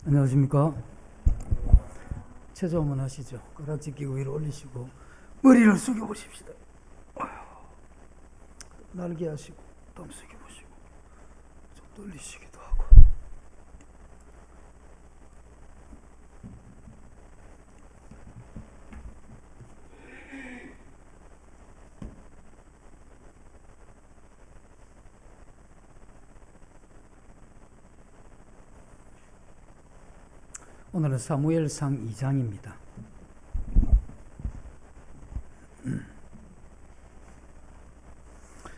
안녕하십니까. 체조 한번 하시죠. 깍지 끼고 위로 올리시고 머리를 숙여보십시다. 날개 하시고 땀 숙여보시고 좀 돌리시기도 하고. 오늘은 사무엘상 2장입니다.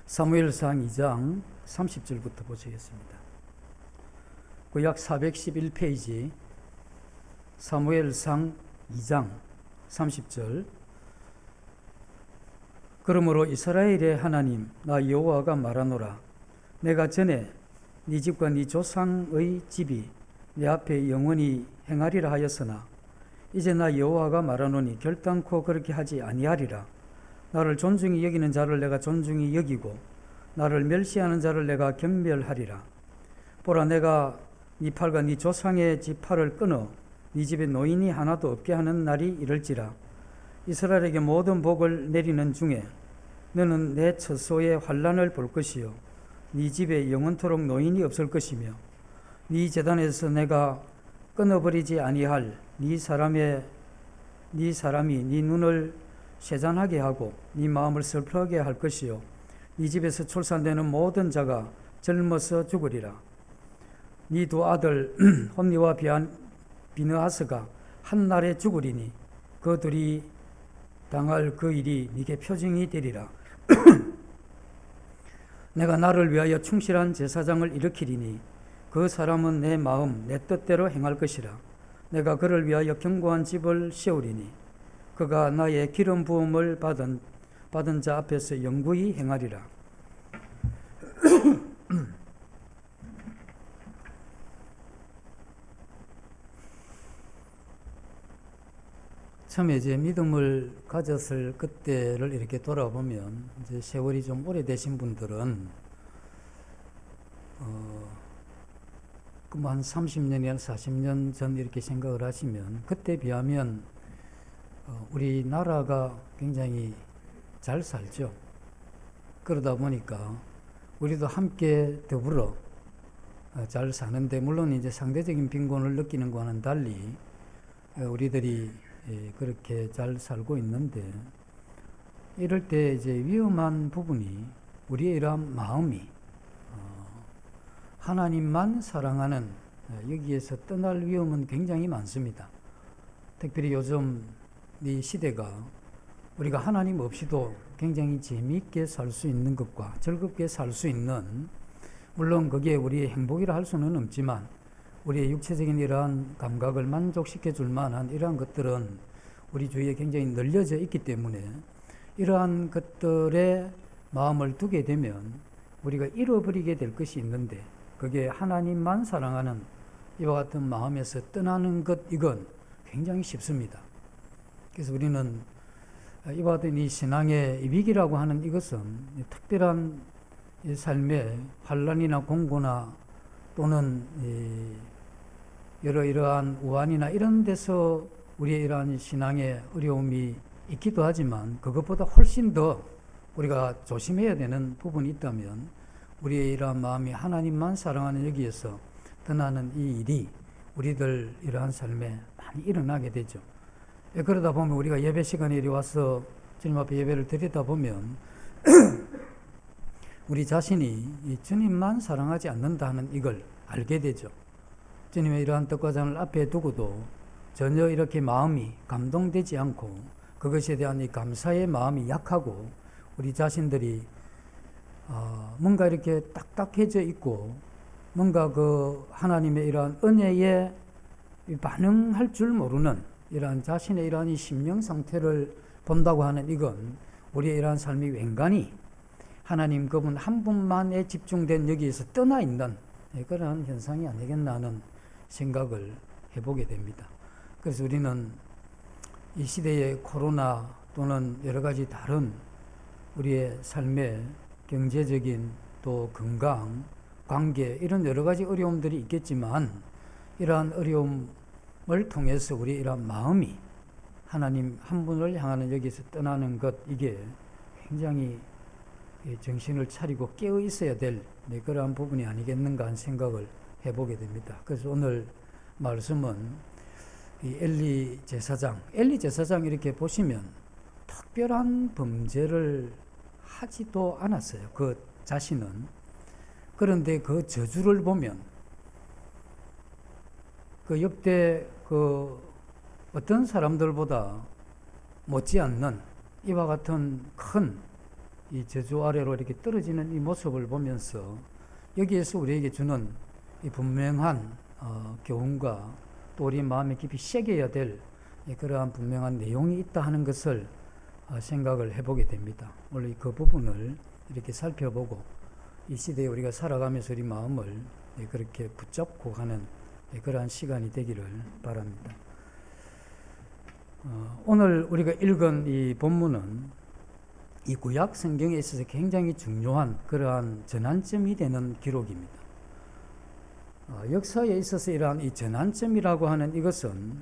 사무엘상 2장 30절부터 보시겠습니다. 구약 411페이지 사무엘상 2장 30절. 그러므로 이스라엘의 하나님 나 여호와가 말하노라. 내가 전에 네 집과 네 조상의 집이 내 앞에 영원히 행하리라 하였으나 이제 나 여호와가 말하노니 결단코 그렇게 하지 아니하리라. 나를 존중히 여기는 자를 내가 존중히 여기고 나를 멸시하는 자를 내가 경멸하리라. 보라, 내가 네 팔과 네 조상의 지팔을 끊어 네 집에 노인이 하나도 없게 하는 날이 이럴지라. 이스라엘에게 모든 복을 내리는 중에 너는 내 처소의 환난을 볼 것이요 네 집에 영원토록 노인이 없을 것이며 네 제단에서 내가 끊어버리지 아니할 네 사람이 네 눈을 쇠잔하게 하고 네 마음을 슬퍼하게 할 것이요 네 집에서 출산되는 모든 자가 젊어서 죽으리라. 네 두 아들 홈니와 비느하스가 한 날에 죽으리니 그들이 당할 그 일이 네게 표징이 되리라. 내가 나를 위하여 충실한 제사장을 일으키리니 그 사람은 내 마음 내 뜻대로 행할 것이라. 내가 그를 위하여 견고한 집을 세우리니 그가 나의 기름 부음을 받은 자 앞에서 영구히 행하리라. 처음에 이제 믿음을 가졌을 그때를 이렇게 돌아보면 이제 세월이 좀 오래되신 분들은 한 30년이나 40년 전 이렇게 생각을 하시면 그때 비하면 우리나라가 굉장히 잘 살죠. 그러다 보니까 우리도 함께 더불어 잘 사는데, 물론 이제 상대적인 빈곤을 느끼는 것과는 달리 우리들이 그렇게 잘 살고 있는데, 이럴 때 이제 위험한 부분이 우리의 이러한 마음이 하나님만 사랑하는 여기에서 떠날 위험은 굉장히 많습니다. 특별히 요즘 이 시대가 우리가 하나님 없이도 굉장히 재미있게 살 수 있는 것과 즐겁게 살 수 있는, 물론 그게 우리의 행복이라 할 수는 없지만 우리의 육체적인 이러한 감각을 만족시켜 줄 만한 이러한 것들은 우리 주위에 굉장히 널려져 있기 때문에 이러한 것들에 마음을 두게 되면 우리가 잃어버리게 될 것이 있는데, 그게 하나님만 사랑하는 이와 같은 마음에서 떠나는 것, 이건 굉장히 쉽습니다. 그래서 우리는 이와 같은 이 신앙의 위기라고 하는 이것은 특별한 이 삶의 환난이나 공고나 또는 이러한 우환이나 이런 데서 우리의 이러한 신앙의 어려움이 있기도 하지만, 그것보다 훨씬 더 우리가 조심해야 되는 부분이 있다면 우리의 이러한 마음이 하나님만 사랑하는 여기에서 떠나는 이 일이 우리들 이러한 삶에 많이 일어나게 되죠. 그러다 보면 우리가 예배 시간에 이리 와서 주님 앞에 예배를 드리다 보면 우리 자신이 주님만 사랑하지 않는다 하는 이걸 알게 되죠. 주님의 이러한 뜻과 잔을 앞에 두고도 전혀 이렇게 마음이 감동되지 않고 그것에 대한 이 감사의 마음이 약하고, 우리 자신들이 뭔가 이렇게 딱딱해져 있고 뭔가 그 하나님의 이러한 은혜에 반응할 줄 모르는 이러한 자신의 이러한 이 심령 상태를 본다고 하는 이건 우리의 이러한 삶이 웬간히 하나님 그분 한 분만에 집중된 여기에서 떠나 있는 그런 현상이 아니겠나 하는 생각을 해보게 됩니다. 그래서 우리는 이 시대의 코로나 또는 여러 가지 다른 우리의 삶의 경제적인 또 건강, 관계 이런 여러 가지 어려움들이 있겠지만 이러한 어려움을 통해서 우리 이러한 마음이 하나님 한 분을 향하는 여기서 떠나는 것, 이게 굉장히 정신을 차리고 깨어 있어야 될 그러한 부분이 아니겠는가 하는 생각을 해보게 됩니다. 그래서 오늘 말씀은 이 엘리 제사장 이렇게 보시면 특별한 범죄를 하지도 않았어요. 그 자신은. 그런데 그 저주를 보면 그 역대 그 어떤 사람들보다 못지않는 이와 같은 큰 이 저주 아래로 이렇게 떨어지는 이 모습을 보면서 여기에서 우리에게 주는 이 분명한 교훈과 또 우리 마음에 깊이 새겨야 될 그러한 분명한 내용이 있다 하는 것을 생각을 해보게 됩니다. 오늘 그 부분을 이렇게 살펴보고 이 시대에 우리가 살아가면서 우리 마음을 그렇게 붙잡고 가는 그러한 시간이 되기를 바랍니다. 오늘 우리가 읽은 이 본문은 이 구약 성경에 있어서 굉장히 중요한 그러한 전환점이 되는 기록입니다. 역사에 있어서 이러한 이 전환점이라고 하는 이것은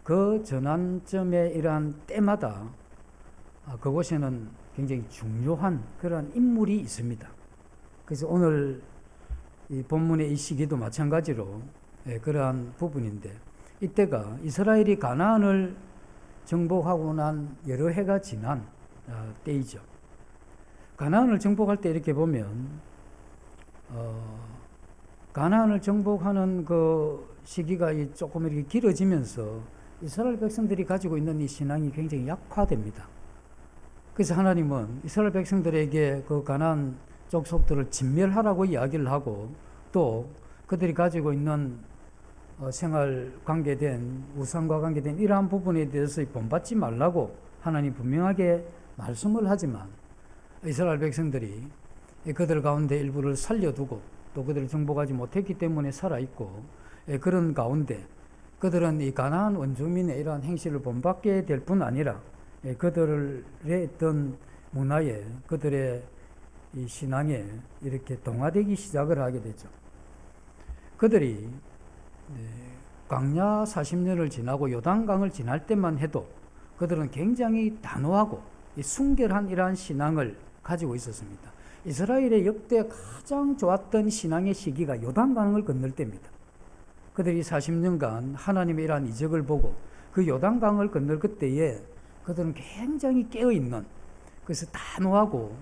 그 전환점의 이러한 때마다 그곳에는 굉장히 중요한 그러한 인물이 있습니다. 그래서 오늘 이 본문의 이 시기도 마찬가지로 그러한 부분인데, 이때가 이스라엘이 가나안을 정복하고 난 여러 해가 지난 때이죠. 가나안을 정복할 때 이렇게 보면 가나안을 정복하는 그 시기가 조금 이렇게 길어지면서 이스라엘 백성들이 가지고 있는 이 신앙이 굉장히 약화됩니다. 그래서 하나님은 이스라엘 백성들에게 그 가나안 족속들을 진멸하라고 이야기를 하고, 또 그들이 가지고 있는 생활 관계된 우상과 관계된 이러한 부분에 대해서 본받지 말라고 하나님 분명하게 말씀을 하지만, 이스라엘 백성들이 그들 가운데 일부를 살려두고 또 그들을 정복하지 못했기 때문에 살아있고, 그런 가운데 그들은 이 가나안 원주민의 이러한 행실을 본받게 될 뿐 아니라 그들의 어떤 문화에, 그들의 이 신앙에 이렇게 동화되기 시작을 하게 되죠. 그들이 광야 40년을 지나고 요단강을 지날 때만 해도 그들은 굉장히 단호하고 순결한 이러한 신앙을 가지고 있었습니다. 이스라엘의 역대 가장 좋았던 신앙의 시기가 요단강을 건널 때입니다. 그들이 40년간 하나님의 이러한 이적을 보고 그 요단강을 건널 그때에 그들은 굉장히 깨어있는, 그래서 단호하고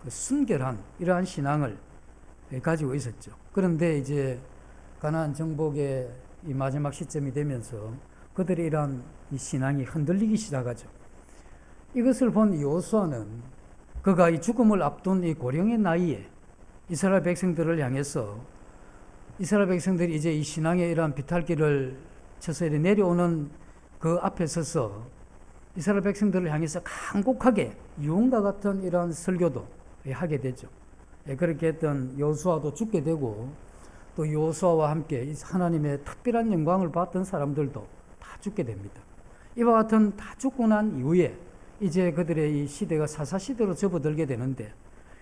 순결한 이러한 신앙을 가지고 있었죠. 그런데 이제 가나안 정복의 이 마지막 시점이 되면서 그들의 이러한 이 신앙이 흔들리기 시작하죠. 이것을 본 여호수아는 그가 이 죽음을 앞둔 이 고령의 나이에 이스라엘 백성들을 향해서, 이스라엘 백성들이 이제 이 신앙의 이러한 비탈길을 쳐서 내려오는 그 앞에 서서 이스라엘 백성들을 향해서 간곡하게 유언과 같은 이러한 설교도 하게 되죠. 그렇게 했던 여호수아도 죽게 되고, 또 여호수아와 함께 하나님의 특별한 영광을 받던 사람들도 다 죽게 됩니다. 이와 같은 다 죽고 난 이후에 이제 그들의 이 시대가 사사시대로 접어들게 되는데,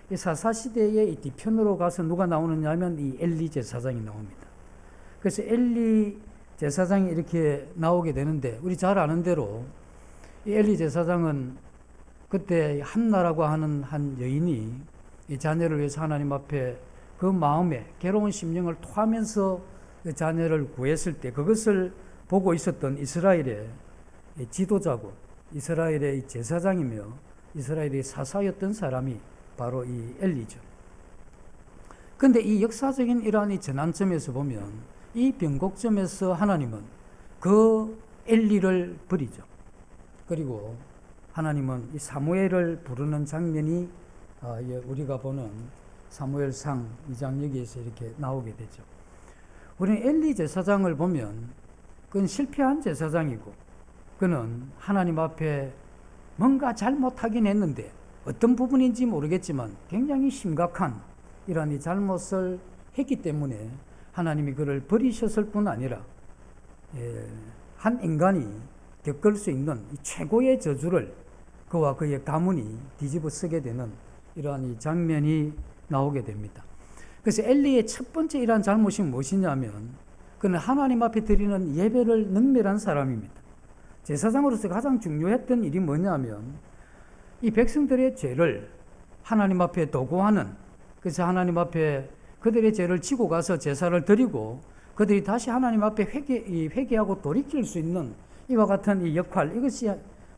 이 사사시대의 이 뒤편으로 가서 누가 나오느냐 하면 이 엘리 제사장이 나옵니다. 그래서 엘리 제사장이 이렇게 나오게 되는데, 우리 잘 아는 대로 이 엘리 제사장은 그때 한나라고 하는 한 여인이 이 자녀를 위해서 하나님 앞에 그 마음에 괴로운 심령을 토하면서 그 자녀를 구했을 때 그것을 보고 있었던 이스라엘의 지도자고 이스라엘의 제사장이며 이스라엘의 사사였던 사람이 바로 이 엘리죠. 그런데 이 역사적인 이러한 이 전환점에서 보면, 이 변곡점에서 하나님은 그 엘리를 버리죠. 그리고 하나님은 이 사무엘을 부르는 장면이 우리가 보는 사무엘상 2장 여기에서 이렇게 나오게 되죠. 우리는 엘리 제사장을 보면 그건 실패한 제사장이고, 그는 하나님 앞에 뭔가 잘못하긴 했는데 어떤 부분인지 모르겠지만 굉장히 심각한 이러한 이 잘못을 했기 때문에 하나님이 그를 버리셨을 뿐 아니라 한 인간이 겪을 수 있는 이 최고의 저주를 그와 그의 가문이 뒤집어 쓰게 되는 이러한 이 장면이 나오게 됩니다. 그래서 엘리의 첫 번째 이러한 잘못이 무엇이냐면, 그는 하나님 앞에 드리는 예배를 능멸한 사람입니다. 제사장으로서 가장 중요했던 일이 뭐냐면 이 백성들의 죄를 하나님 앞에 도구하는, 그래서 하나님 앞에 그들의 죄를 지고 가서 제사를 드리고 그들이 다시 하나님 앞에 회개하고 돌이킬 수 있는 이와 같은 이 역할, 이것이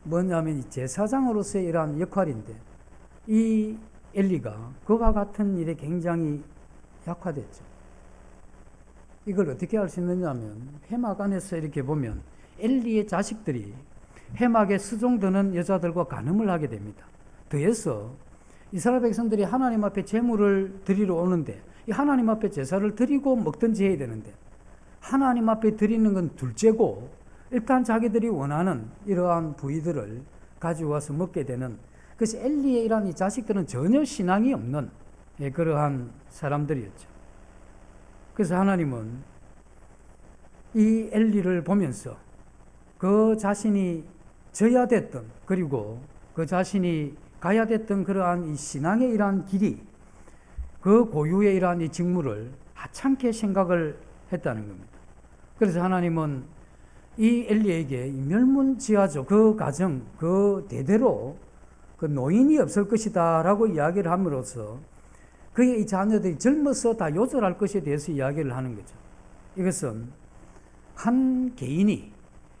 뭐냐면 이 제사장으로서의 이러한 역할인데, 이 엘리가 그와 같은 일에 굉장히 약화됐죠. 이걸 어떻게 알 수 있느냐면 회막 안에서 이렇게 보면 엘리의 자식들이 회막에 수종드는 여자들과 간음을 하게 됩니다. 더해서 이스라엘 백성들이 하나님 앞에 제물을 드리러 오는데 이 하나님 앞에 제사를 드리고 먹든지 해야 되는데 하나님 앞에 드리는 건 둘째고 일단 자기들이 원하는 이러한 부위들을 가지고 와서 먹게 되는, 그래서 엘리의 이러한 이 자식들은 전혀 신앙이 없는 그러한 사람들이었죠. 그래서 하나님은 이 엘리를 보면서 그 자신이 져야 됐던, 그리고 그 자신이 가야 됐던 그러한 이 신앙의 이러한 길이, 그 고유의 이러한 이 직무를 하찮게 생각을 했다는 겁니다. 그래서 하나님은 이 엘리에게 멸문지하죠. 그 가정, 그 대대로 그 노인이 없을 것이다 라고 이야기를 함으로써 그의 이 자녀들이 젊어서 다 요절할 것에 대해서 이야기를 하는 거죠. 이것은 한 개인이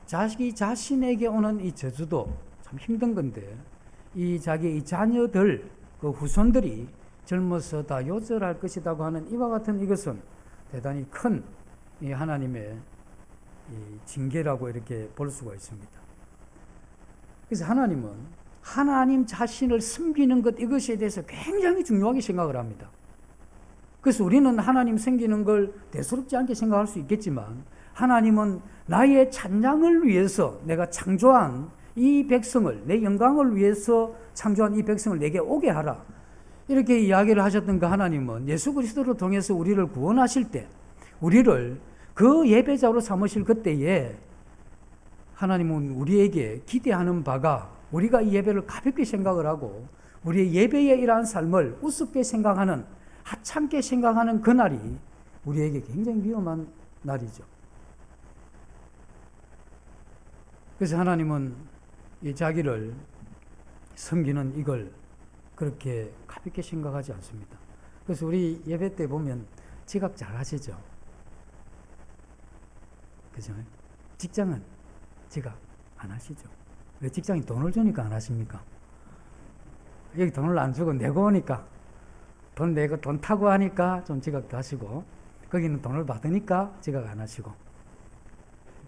자기 자신에게 오는 이 저주도 참 힘든 건데, 이 자기 이 자녀들, 그 후손들이 젊어서 다 요절할 것이라고 하는 이와 같은 이것은 대단히 큰 이 하나님의 이 징계라고 이렇게 볼 수가 있습니다. 그래서 하나님은 하나님 자신을 섬기는 것, 이것에 대해서 굉장히 중요하게 생각을 합니다. 그래서 우리는 하나님 섬기는 걸 대수롭지 않게 생각할 수 있겠지만 하나님은 나의 찬양을 위해서 내가 창조한 이 백성을, 내 영광을 위해서 창조한 이 백성을 내게 오게 하라, 이렇게 이야기를 하셨던 그 하나님은 예수 그리스도를 통해서 우리를 구원하실 때 우리를 그 예배자로 삼으실 그때에 하나님은 우리에게 기대하는 바가, 우리가 이 예배를 가볍게 생각을 하고 우리의 예배에 이러한 삶을 우습게 생각하는, 하찮게 생각하는 그날이 우리에게 굉장히 위험한 날이죠. 그래서 하나님은 이 자기를 섬기는 이걸 그렇게 가볍게 생각하지 않습니다. 그래서 우리 예배 때 보면 지각 잘 하시죠? 그죠? 직장은 지각 안 하시죠? 왜? 직장이 돈을 주니까 안 하십니까? 여기 돈을 안 주고 내고 오니까, 돈 내고 돈 타고 하니까 좀 지각도 하시고, 거기는 돈을 받으니까 지각 안 하시고,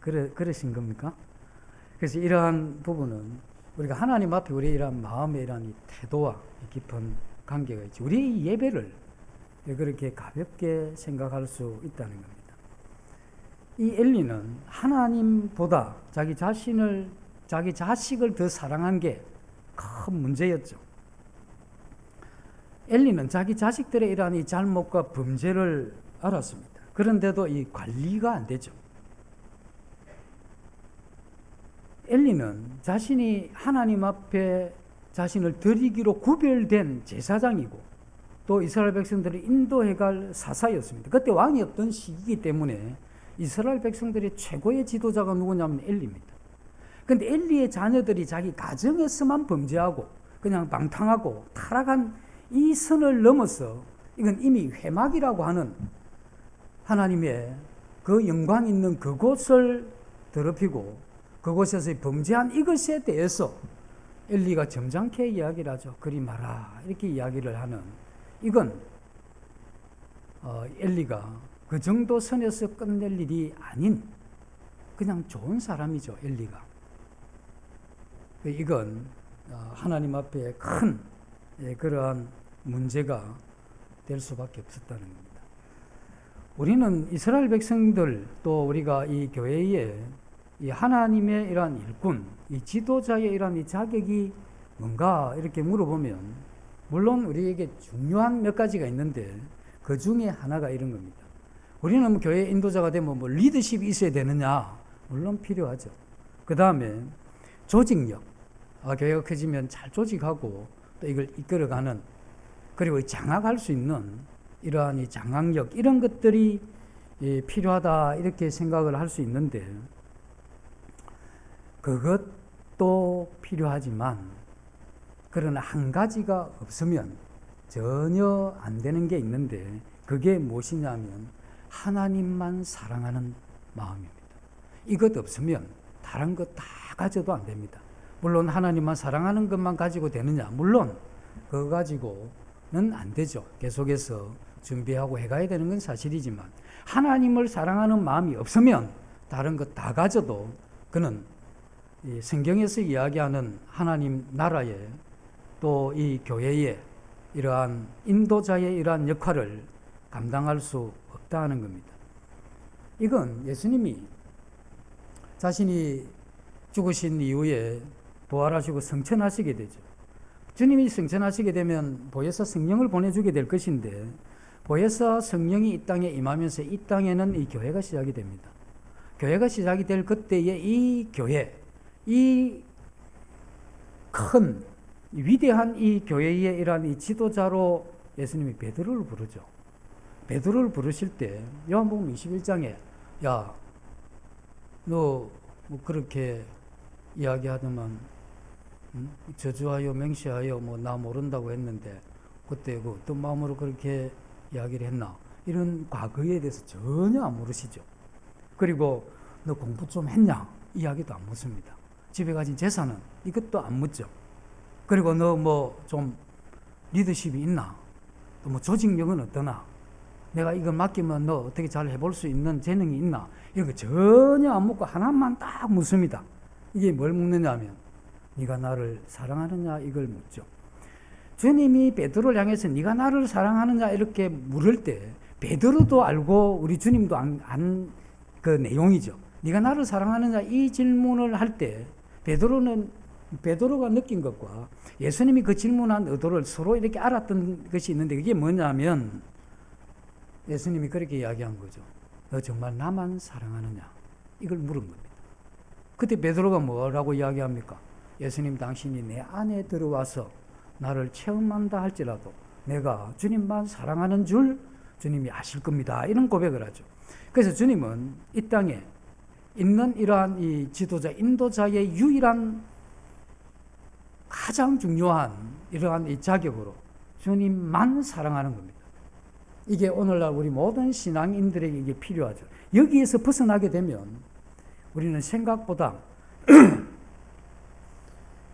그러신 겁니까? 그래서 이러한 부분은 우리가 하나님 앞에 우리의 이러한 마음의 이러한 이 태도와 깊은 관계가 있지, 우리의 예배를 그렇게 가볍게 생각할 수 있다는 겁니다. 이 엘리는 하나님보다 자기 자식을 더 사랑한 게 큰 문제였죠. 엘리는 자기 자식들의 이러한 이 잘못과 범죄를 알았습니다. 그런데도 이 관리가 안 되죠. 엘리는 자신이 하나님 앞에 자신을 드리기로 구별된 제사장이고 또 이스라엘 백성들을 인도해갈 사사였습니다. 그때 왕이 없던 시기이기 때문에 이스라엘 백성들의 최고의 지도자가 누구냐면 엘리입니다. 그런데 엘리의 자녀들이 자기 가정에서만 범죄하고 그냥 방탕하고 타락한 이 선을 넘어서, 이건 이미 회막이라고 하는 하나님의 그 영광 있는 그곳을 더럽히고 그곳에서 범죄한 이것에 대해서 엘리가 점잖게 이야기를 하죠. 그리 마라, 이렇게 이야기를 하는, 이건 엘리가 그 정도 선에서 끝낼 일이 아닌 그냥 좋은 사람이죠, 엘리가. 이건 하나님 앞에 큰 그러한 문제가 될 수밖에 없었다는 겁니다. 우리는 이스라엘 백성들, 또 우리가 이 교회에 이 하나님의 이러한 일꾼, 이 지도자의 이러한 이 자격이 뭔가 이렇게 물어보면, 물론 우리에게 중요한 몇 가지가 있는데 그 중에 하나가 이런 겁니다. 우리는 뭐 교회 인도자가 되면 뭐 리더십이 있어야 되느냐? 물론 필요하죠. 그 다음에 조직력, 교회가 커지면 잘 조직하고 또 이걸 이끌어가는, 그리고 장악할 수 있는 이러한 이 장악력, 이런 것들이 필요하다 이렇게 생각을 할 수 있는데 그것도 필요하지만 그러나 한 가지가 없으면 전혀 안 되는 게 있는데 그게 무엇이냐면 하나님만 사랑하는 마음입니다. 이것 없으면 다른 것 다 가져도 안 됩니다. 물론 하나님만 사랑하는 것만 가지고 되느냐? 물론 그거 가지고는 안 되죠. 계속해서 준비하고 해가야 되는 건 사실이지만 하나님을 사랑하는 마음이 없으면 다른 것 다 가져도 그는 이 성경에서 이야기하는 하나님 나라에 또 이 교회의 이러한 인도자의 이러한 역할을 감당할 수 없다는 겁니다. 이건 예수님이 자신이 죽으신 이후에 부활하시고 성천하시게 되죠. 주님이 성천하시게 되면 보혜사 성령을 보내주게 될 것인데 보혜사 성령이 이 땅에 임하면서 이 땅에는 이 교회가 시작이 됩니다. 교회가 시작이 될 그때에 이 교회, 이 큰 위대한 이 교회의 이러한 이 지도자로 예수님이 베드로를 부르죠. 베드로를 부르실 때 요한복음 21장에 야, 너 뭐 그렇게 이야기하더만 저주하여 맹세하여 뭐 나 모른다고 했는데 그때 그 어떤 마음으로 그렇게 이야기를 했나 이런 과거에 대해서 전혀 안 물으시죠. 그리고 너 공부 좀 했냐 이야기도 안 묻습니다. 집에 가진 재산은 이것도 안 묻죠. 그리고 너 뭐 좀 리더십이 있나 또 뭐 조직력은 어떠나 내가 이걸 맡기면 너 어떻게 잘 해볼 수 있는 재능이 있나 이런 거 전혀 안 묻고 하나만 딱 묻습니다. 이게 뭘 묻느냐면 네가 나를 사랑하느냐 이걸 묻죠. 주님이 베드로를 향해서 네가 나를 사랑하느냐 이렇게 물을 때 베드로도 알고 우리 주님도 안 그 내용이죠. 네가 나를 사랑하느냐 이 질문을 할 때 베드로가 느낀 것과 예수님이 그 질문한 의도를 서로 이렇게 알았던 것이 있는데 그게 뭐냐면 예수님이 그렇게 이야기한 거죠. 너 정말 나만 사랑하느냐 이걸 물은 겁니다. 그때 베드로가 뭐라고 이야기합니까? 예수님 당신이 내 안에 들어와서 나를 체험한다 할지라도 내가 주님만 사랑하는 줄 주님이 아실 겁니다. 이런 고백을 하죠. 그래서 주님은 이 땅에 있는 이러한 이 지도자, 인도자의 유일한 가장 중요한 이러한 이 자격으로 주님만 사랑하는 겁니다. 이게 오늘날 우리 모든 신앙인들에게 이게 필요하죠. 여기에서 벗어나게 되면 우리는 생각보다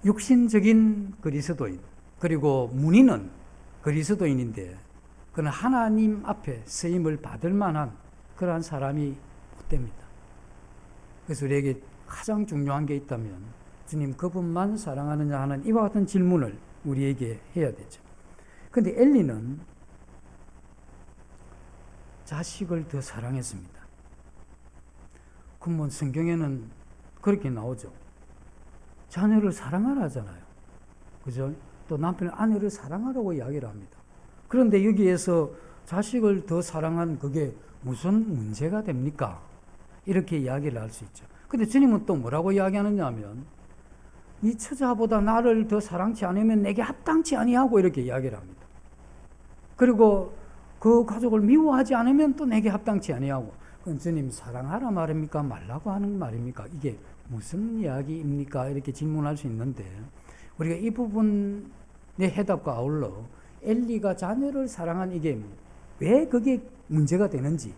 육신적인 그리스도인 그리고 문의는 그리스도인인데 그는 하나님 앞에 쓰임을 받을 만한 그러한 사람이 못 됩니다. 그래서 우리에게 가장 중요한 게 있다면 주님 그분만 사랑하느냐 하는 이와 같은 질문을 우리에게 해야 되죠. 그런데 엘리는 자식을 더 사랑했습니다. 그러면 성경에는 그렇게 나오죠. 자녀를 사랑하라 하잖아요. 그죠? 또 남편은 아내를 사랑하라고 이야기를 합니다. 그런데 여기에서 자식을 더 사랑한 그게 무슨 문제가 됩니까? 이렇게 이야기를 할 수 있죠. 근데 주님은 또 뭐라고 이야기하느냐 하면 네 처자보다 나를 더 사랑치 않으면 내게 합당치 아니하고 이렇게 이야기를 합니다. 그리고 그 가족을 미워하지 않으면 또 내게 합당치 아니하고 그건 주님 사랑하라 말입니까? 말라고 하는 말입니까? 이게 무슨 이야기입니까? 이렇게 질문할 수 있는데 우리가 이 부분의 해답과 아울러 엘리가 자녀를 사랑한 이게 왜 그게 문제가 되는지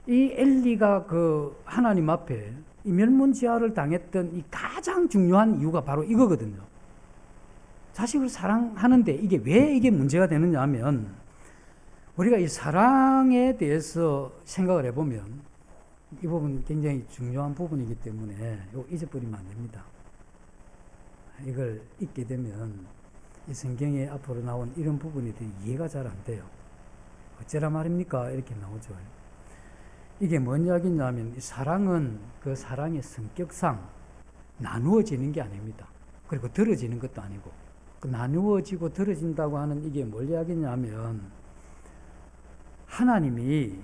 이 엘리가 그 하나님 앞에 이 멸문지화를 당했던 이 가장 중요한 이유가 바로 이거거든요. 자식을 사랑하는데 이게 왜 이게 문제가 되느냐 하면 우리가 이 사랑에 대해서 생각을 해보면 이 부분 굉장히 중요한 부분이기 때문에 이거 잊어버리면 안 됩니다. 이걸 잊게 되면 이 성경에 앞으로 나온 이런 부분이 이해가 잘 안 돼요. 어쩌라 말입니까? 이렇게 나오죠. 이게 뭔 이야기냐면 이 사랑은 그 사랑의 성격상 나누어지는 게 아닙니다. 그리고 들어지는 것도 아니고 그 나누어지고 들어진다고 하는 이게 뭘 이야기냐면 하나님이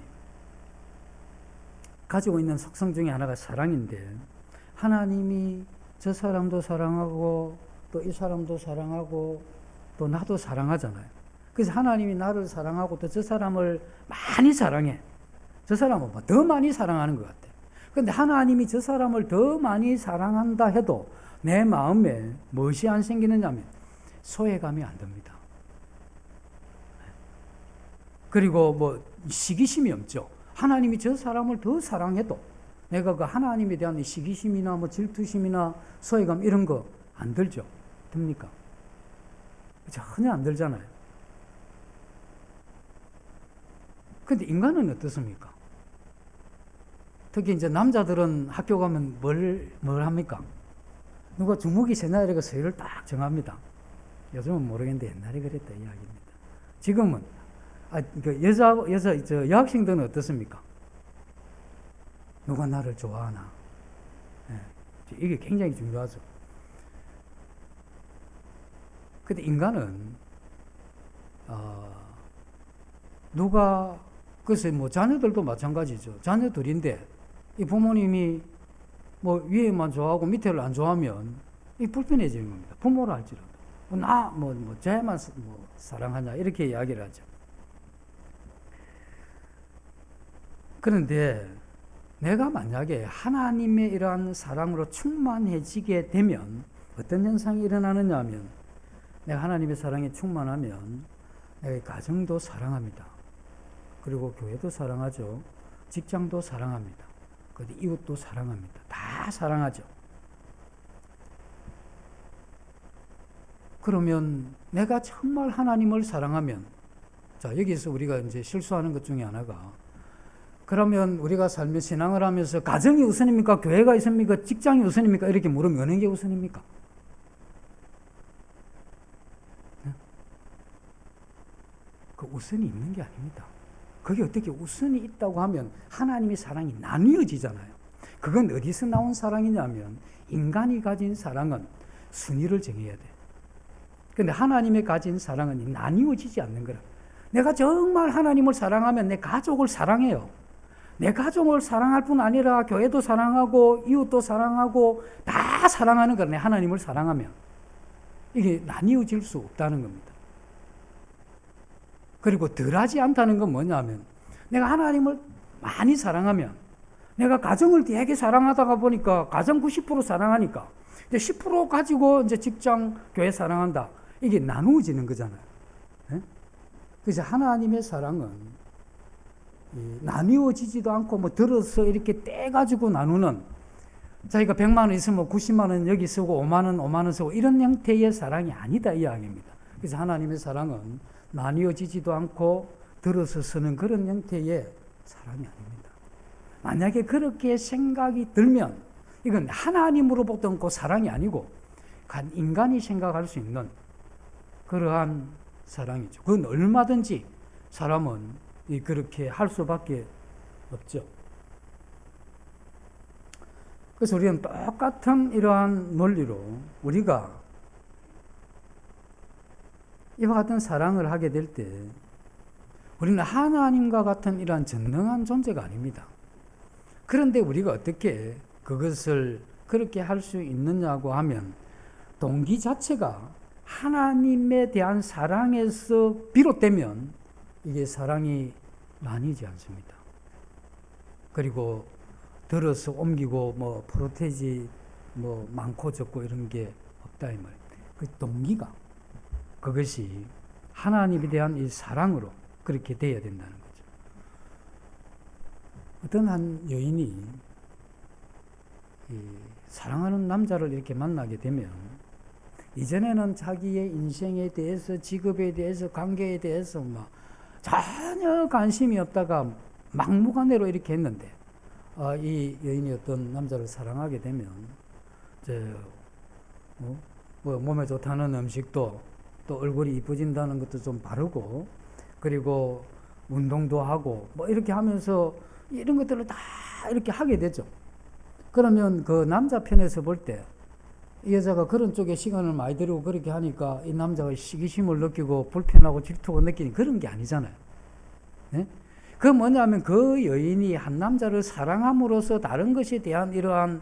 가지고 있는 속성 중에 하나가 사랑인데 하나님이 저 사람도 사랑하고 또 이 사람도 사랑하고 또 나도 사랑하잖아요. 그래서 하나님이 나를 사랑하고 또 저 사람을 많이 사랑해. 저 사람은 더 많이 사랑하는 것 같아. 근데 하나님이 저 사람을 더 많이 사랑한다 해도 내 마음에 무엇이 안 생기느냐면 소외감이 안 듭니다. 그리고 시기심이 없죠. 하나님이 저 사람을 더 사랑해도 내가 그 하나님에 대한 시기심이나 질투심이나 소외감 이런 거 안 들죠. 듭니까? 전혀 안 들잖아요. 근데 인간은 어떻습니까? 특히 이제 남자들은 학교 가면 뭘 합니까? 누가 주무기 세 나이가 서열을 딱 정합니다. 요즘은 모르겠는데 옛날에 그랬다 이야기입니다. 지금은 여학생들은 어떻습니까? 누가 나를 좋아하나? 이게 굉장히 중요하죠. 근데 인간은 글쎄 자녀들도 마찬가지죠. 자녀들인데 이 부모님이 위에만 좋아하고 밑에를 안 좋아하면 이 불편해지는 겁니다. 부모를 할지라도 쟤만 사랑하냐 이렇게 이야기를 하죠. 그런데 내가 만약에 하나님의 이러한 사랑으로 충만해지게 되면 어떤 현상이 일어나느냐 하면 내가 하나님의 사랑에 충만하면 내가 가정도 사랑합니다. 그리고 교회도 사랑하죠. 직장도 사랑합니다. 그리고 이웃도 사랑합니다. 다 사랑하죠. 그러면 내가 정말 하나님을 사랑하면 여기서 우리가 이제 실수하는 것 중에 하나가 그러면 우리가 살며 신앙을 하면서 가정이 우선입니까? 교회가 우선입니까? 직장이 우선입니까? 이렇게 물으면 어느 게 우선입니까? 그 우선이 있는 게 아닙니다. 그게 어떻게 우선이 있다고 하면 하나님의 사랑이 나뉘어지잖아요. 그건 어디서 나온 사랑이냐면 인간이 가진 사랑은 순위를 정해야 돼. 근데 하나님의 가진 사랑은 나뉘어지지 않는 거라. 내가 정말 하나님을 사랑하면 내 가족을 사랑해요. 내 가족을 사랑할 뿐 아니라 교회도 사랑하고 이웃도 사랑하고 다 사랑하는 거라. 내 하나님을 사랑하면 이게 나뉘어질 수 없다는 겁니다. 그리고 덜하지 않다는 건 뭐냐면 내가 하나님을 많이 사랑하면 내가 가정을 되게 사랑하다가 보니까 가정 90% 사랑하니까 이제 10% 가지고 이제 직장, 교회 사랑한다. 이게 나누어지는 거잖아요. 네? 그래서 하나님의 사랑은 나누어지지도 않고 들어서 이렇게 떼가지고 나누는 자기가 100만 원 있으면 90만 원 여기 쓰고 5만 원 쓰고 이런 형태의 사랑이 아니다 이 이야기입니다. 그래서 하나님의 사랑은 나뉘어지지도 않고 들어서 쓰는 그런 형태의 사랑이 아닙니다. 만약에 그렇게 생각이 들면 이건 하나님으로부터 그 사랑이 아니고 인간이 생각할 수 있는 그러한 사랑이죠. 그건 얼마든지 사람은 그렇게 할 수밖에 없죠. 그래서 우리는 똑같은 이러한 논리로 우리가 이와 같은 사랑을 하게 될 때 우리는 하나님과 같은 이러한 전능한 존재가 아닙니다. 그런데 우리가 어떻게 그것을 그렇게 할 수 있느냐고 하면 동기 자체가 하나님에 대한 사랑에서 비롯되면 이게 사랑이 나뉘지 않습니다. 그리고 들어서 옮기고 프로테지 많고 적고 이런 게 없다 이 말. 그 동기가 그것이 하나님에 대한 이 사랑으로 그렇게 돼야 된다는 거죠. 어떤 한 여인이 사랑하는 남자를 이렇게 만나게 되면 이전에는 자기의 인생에 대해서 직업에 대해서 관계에 대해서 전혀 관심이 없다가 막무가내로 이렇게 했는데 이 여인이 어떤 남자를 사랑하게 되면 몸에 좋다는 음식도 또 얼굴이 이뻐진다는 것도 좀 바르고 그리고 운동도 하고 이렇게 하면서 이런 것들을 다 이렇게 하게 되죠. 그러면 그 남자 편에서 볼 때 이 여자가 그런 쪽에 시간을 많이 들이고 그렇게 하니까 이 남자가 시기심을 느끼고 불편하고 질투가 느끼는 그런 게 아니잖아요. 네? 그 뭐냐면 그 여인이 한 남자를 사랑함으로써 다른 것에 대한 이러한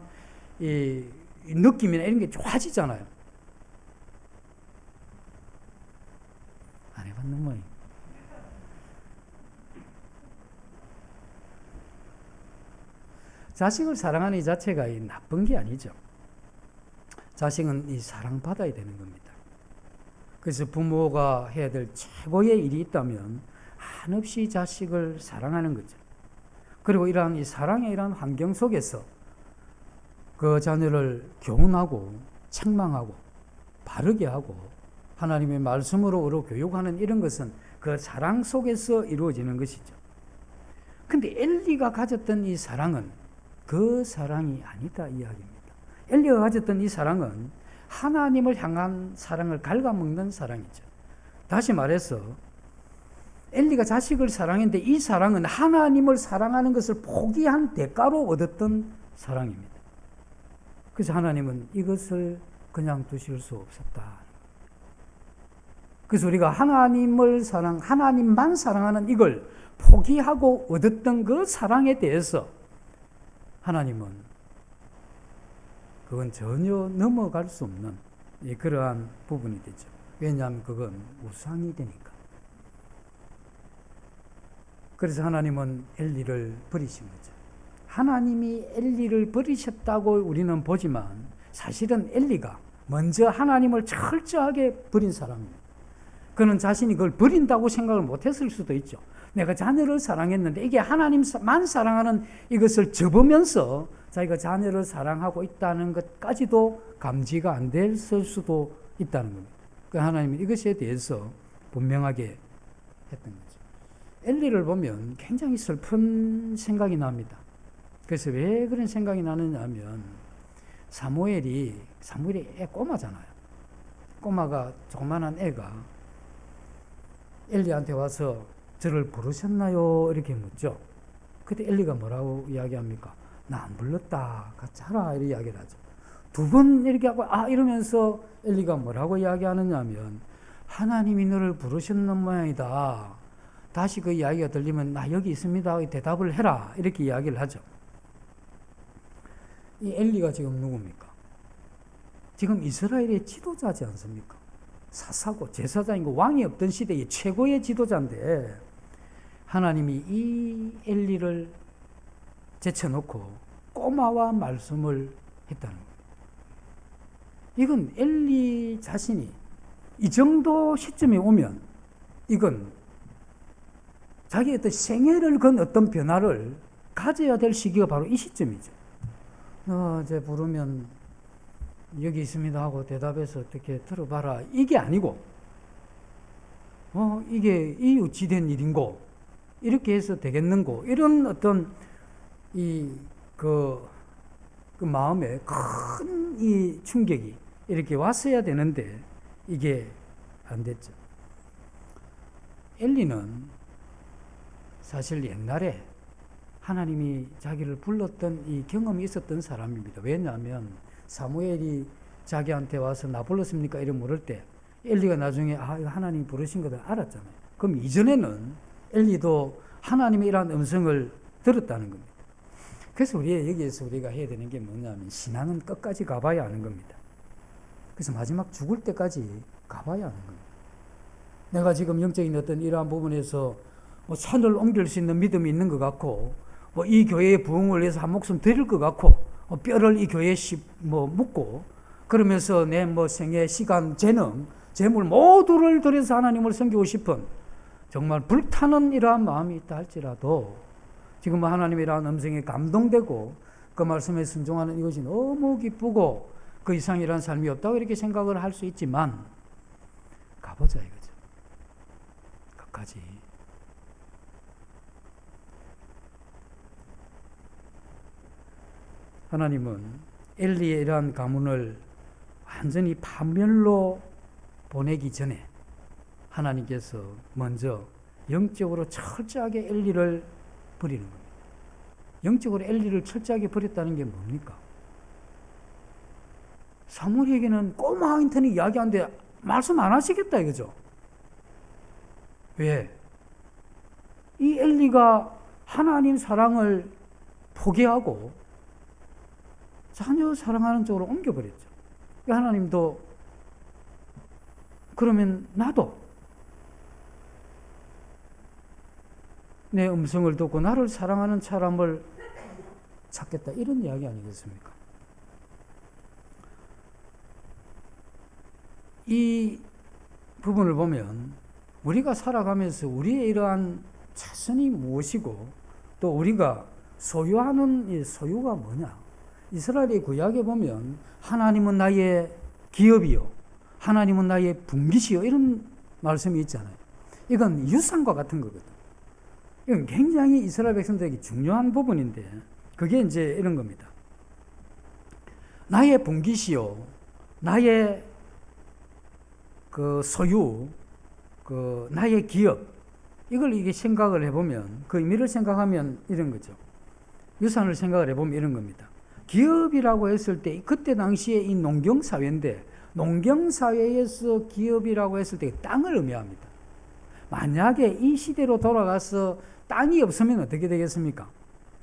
이 느낌이나 이런 게 좋아지잖아요. 안 해봤는 모양. 자식을 사랑하는 이 자체가 나쁜 게 아니죠. 자식은 이 사랑받아야 되는 겁니다. 그래서 부모가 해야 될 최고의 일이 있다면 한없이 자식을 사랑하는 거죠. 그리고 이러한 이 사랑의 이러한 환경 속에서 그 자녀를 교훈하고 책망하고 바르게 하고 하나님의 말씀으로 의로 교육하는 이런 것은 그 사랑 속에서 이루어지는 것이죠. 근데 엘리가 가졌던 이 사랑은 그 사랑이 아니다 이야기입니다. 엘리가 가졌던 이 사랑은 하나님을 향한 사랑을 갉아먹는 사랑이죠. 다시 말해서 엘리가 자식을 사랑했는데 이 사랑은 하나님을 사랑하는 것을 포기한 대가로 얻었던 사랑입니다. 그래서 하나님은 이것을 그냥 두실 수 없었다. 그래서 우리가 하나님만 사랑하는 이걸 포기하고 얻었던 그 사랑에 대해서 하나님은 그건 전혀 넘어갈 수 없는 그러한 부분이 되죠. 왜냐하면 그건 우상이 되니까. 그래서 하나님은 엘리를 버리신 거죠. 하나님이 엘리를 버리셨다고 우리는 보지만 사실은 엘리가 먼저 하나님을 철저하게 버린 사람입니다. 그는 자신이 그걸 버린다고 생각을 못했을 수도 있죠. 내가 자녀를 사랑했는데 이게 하나님만 사랑하는 이것을 접으면서 자기가 자녀를 사랑하고 있다는 것까지도 감지가 안 됐을 수도 있다는 겁니다. 그러니까 하나님은 이것에 대해서 분명하게 했던 거죠. 엘리를 보면 굉장히 슬픈 생각이 납니다. 그래서 왜 그런 생각이 나느냐 하면 사무엘이 애 꼬마잖아요. 꼬마가 조그만한 애가 엘리한테 와서 저를 부르셨나요? 이렇게 묻죠. 그때 엘리가 뭐라고 이야기합니까? 나 안 불렀다. 같이 하라. 이렇게 이야기를 하죠. 두 번 이렇게 하고 이러면서 엘리가 뭐라고 이야기하느냐 하면 하나님이 너를 부르셨는 모양이다. 다시 그 이야기가 들리면 나 여기 있습니다. 대답을 해라. 이렇게 이야기를 하죠. 이 엘리가 지금 누굽니까? 지금 이스라엘의 지도자지 않습니까? 사사고 제사장이고 왕이 없던 시대의 최고의 지도자인데 하나님이 이 엘리를 제쳐놓고 꼬마와 말씀을 했다는 거예요. 이건 엘리 자신이 이 정도 시점에 오면 이건 자기의 어떤 생애를 건 어떤 변화를 가져야 될 시기가 바로 이 시점이죠. 이제 부르면 여기 있습니다 하고 대답해서 어떻게 들어봐라. 이게 아니고, 이게 이웃지된 일인고, 이렇게 해서 되겠는고, 이런 어떤 그 마음에 큰 이 충격이 이렇게 왔어야 되는데, 이게 안 됐죠. 엘리는 사실 옛날에 하나님이 자기를 불렀던 이 경험이 있었던 사람입니다. 왜냐하면 사무엘이 자기한테 와서 나 불렀습니까? 이렇게 물을 때 엘리가 나중에 이거 하나님이 부르신 것을 알았잖아요. 그럼 이전에는 엘리도 하나님의 이러한 음성을 들었다는 겁니다. 그래서 여기에서 우리가 해야 되는 게 뭐냐면 신앙은 끝까지 가봐야 하는 겁니다. 그래서 마지막 죽을 때까지 가봐야 하는 겁니다. 내가 지금 영적인 어떤 이러한 부분에서 산을 옮길 수 있는 믿음이 있는 것 같고, 이 교회의 부흥을 위해서 한 목숨 드릴 것 같고, 뼈를 이 교회에 묻고, 그러면서 내 생애, 시간, 재물 모두를 들여서 하나님을 섬기고 싶은 정말 불타는 이러한 마음이 있다 할지라도 지금 하나님의 이러한 음성에 감동되고 그 말씀에 순종하는 이것이 너무 기쁘고 그 이상이라는 삶이 없다고 이렇게 생각을 할 수 있지만 가보자 이거죠. 끝까지. 하나님은 엘리의 이러한 가문을 완전히 파멸로 보내기 전에 하나님께서 먼저 영적으로 철저하게 엘리를 버리는 겁니다. 영적으로 엘리를 철저하게 버렸다는 게 뭡니까? 사무엘에게는 꼬마 인턴이 이야기하는데 말씀 안 하시겠다 이거죠. 왜? 이 엘리가 하나님 사랑을 포기하고 자녀 사랑하는 쪽으로 옮겨버렸죠. 하나님도 그러면 나도 내 음성을 듣고 나를 사랑하는 사람을 찾겠다, 이런 이야기 아니겠습니까? 이 부분을 보면 우리가 살아가면서 우리의 이러한 자선이 무엇이고 또 우리가 소유하는 이 소유가 뭐냐. 이스라엘의 구약에 보면 하나님은 나의 기업이요, 하나님은 나의 분깃이요, 이런 말씀이 있잖아요. 이건 유산과 같은 거거든. 이건 굉장히 이스라엘 백성들에게 중요한 부분인데 그게 이제 이런 겁니다. 나의 분깃이요, 나의 그 소유, 그 나의 기업, 이걸 이게 생각을 해보면, 그 의미를 생각하면 이런 거죠. 유산을 생각을 해보면 이런 겁니다. 기업이라고 했을 때 그때 당시에 이 농경사회인데, 농경사회에서 기업이라고 했을 때 땅을 의미합니다. 만약에 이 시대로 돌아가서 땅이 없으면 어떻게 되겠습니까?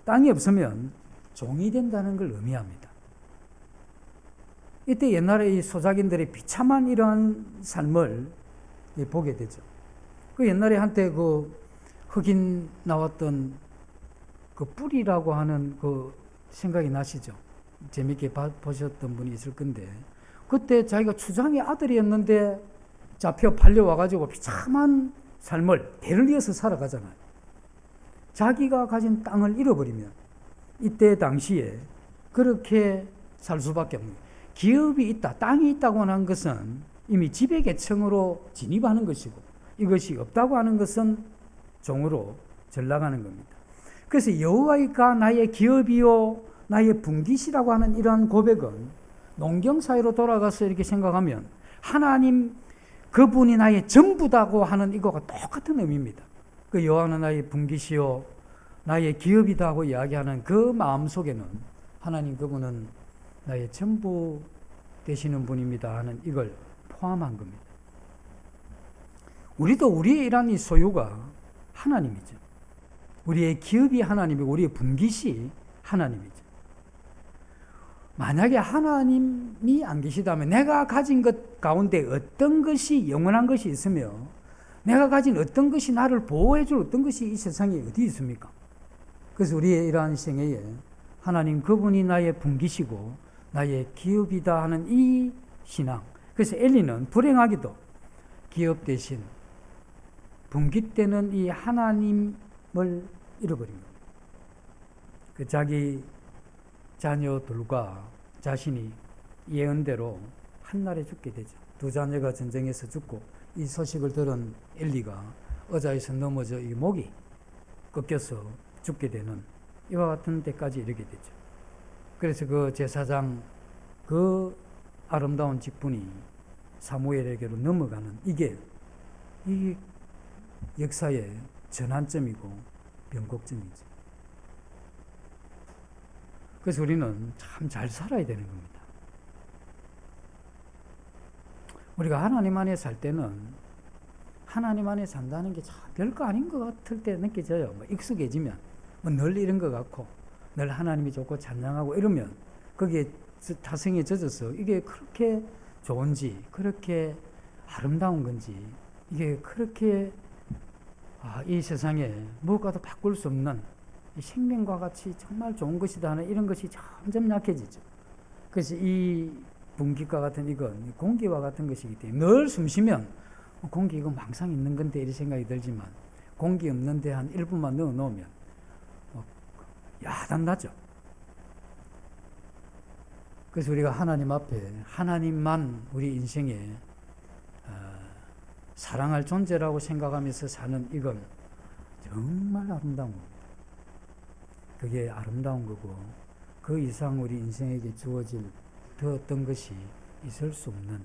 땅이 없으면 종이 된다는 걸 의미합니다. 이때 옛날에 이 소작인들의 비참한 이러한 삶을 보게 되죠. 그 옛날에 한때 그 흑인 나왔던 그 뿔이라고 하는 그 생각이 나시죠? 재밌게 보셨던 분이 있을 건데, 그때 자기가 추장의 아들이었는데 잡혀 팔려와가지고 비참한 삶을 대를 이어서 살아가잖아요. 자기가 가진 땅을 잃어버리면 이때 당시에 그렇게 살 수밖에 없는 거예요. 기업이 있다, 땅이 있다고 하는 것은 이미 지배계층으로 진입하는 것이고, 이것이 없다고 하는 것은 종으로 전락하는 겁니다. 그래서 여호와가 나의 기업이요 나의 분깃이라고 하는 이러한 고백은 농경사회로 돌아가서 이렇게 생각하면 하나님 그분이 나의 전부다고 하는 이거가 똑같은 의미입니다. 그 여호와는 나의 분깃이요 나의 기업이다 고 이야기하는 그 마음속에는 하나님 그분은 나의 전부 되시는 분입니다 하는 이걸 포함한 겁니다. 우리도 우리의 이러한 이 소유가 하나님이죠. 우리의 기업이 하나님이고 우리의 분깃이 하나님이죠. 만약에 하나님이 안 계시다면 내가 가진 것 가운데 어떤 것이 영원한 것이 있으며 내가 가진 어떤 것이 나를 보호해줄 어떤 것이 이 세상에 어디 있습니까? 그래서 우리의 이러한 생애에 하나님 그분이 나의 분깃이고 나의 기업이다 하는 이 신앙. 그래서 엘리는 불행하기도 기업 대신 분깃되는 이 하나님을 잃어버린 겁니다. 그 자기 자녀들과 자신이 예언대로 한날에 죽게 되죠. 두 자녀가 전쟁에서 죽고 이 소식을 들은 엘리가 의자에서 넘어져 이 목이 꺾여서 죽게 되는 이와 같은 데까지 이르게 되죠. 그래서 그 제사장 그 아름다운 직분이 사무엘에게로 넘어가는 이게 이 역사의 전환점이고 변곡점이죠. 그래서 우리는 참 잘 살아야 되는 겁니다. 우리가 하나님 안에 살 때는 하나님 안에 산다는 게 참 별거 아닌 것 같을 때 느껴져요. 뭐 익숙해지면 늘 이런 것 같고 늘 하나님이 좋고 찬양하고 이러면 거기에 타성에 젖어서 이게 그렇게 좋은지 그렇게 아름다운 건지 이게 그렇게 이 세상에 무엇과도 바꿀 수 없는 이 생명과 같이 정말 좋은 것이다 하는 이런 것이 점점 약해지죠. 그래서 이 분깃과 같은 이건 공기와 같은 것이기 때문에 늘 숨쉬면 공기 이거 망상 있는 건데 이런 생각이 들지만 공기 없는데 한 1분만 넣어 놓으면 야단나죠. 그래서 우리가 하나님 앞에 하나님만 우리 인생에 사랑할 존재라고 생각하면서 사는 이건 정말 아름다운 겁니다. 그게 아름다운 거고 그 이상 우리 인생에게 주어질 더 어떤 것이 있을 수 없는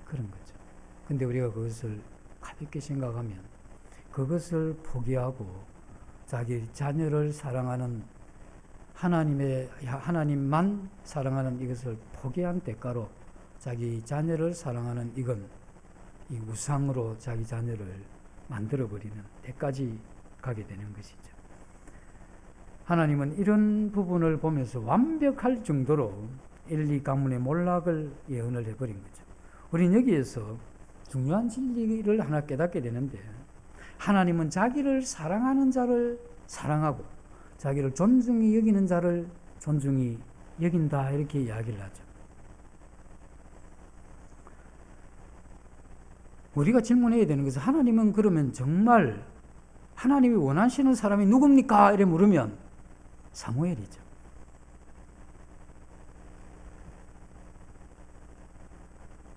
그런 거죠. 근데 우리가 그것을 가볍게 생각하면 그것을 포기하고 자기 자녀를 사랑하는 하나님만 사랑하는 이것을 포기한 대가로 자기 자녀를 사랑하는 이건 이 우상으로 자기 자녀를 만들어버리는 데까지 가게 되는 것이죠. 하나님은 이런 부분을 보면서 완벽할 정도로 엘리 가문의 몰락을 예언을 해버린 거죠. 우리는 여기에서 중요한 진리를 하나 깨닫게 되는데 하나님은 자기를 사랑하는 자를 사랑하고 자기를 존중히 여기는 자를 존중이 여긴다 이렇게 이야기를 하죠. 우리가 질문해야 되는 것은 하나님은 그러면 정말 하나님이 원하시는 사람이 누굽니까? 이래 물으면 사무엘이죠.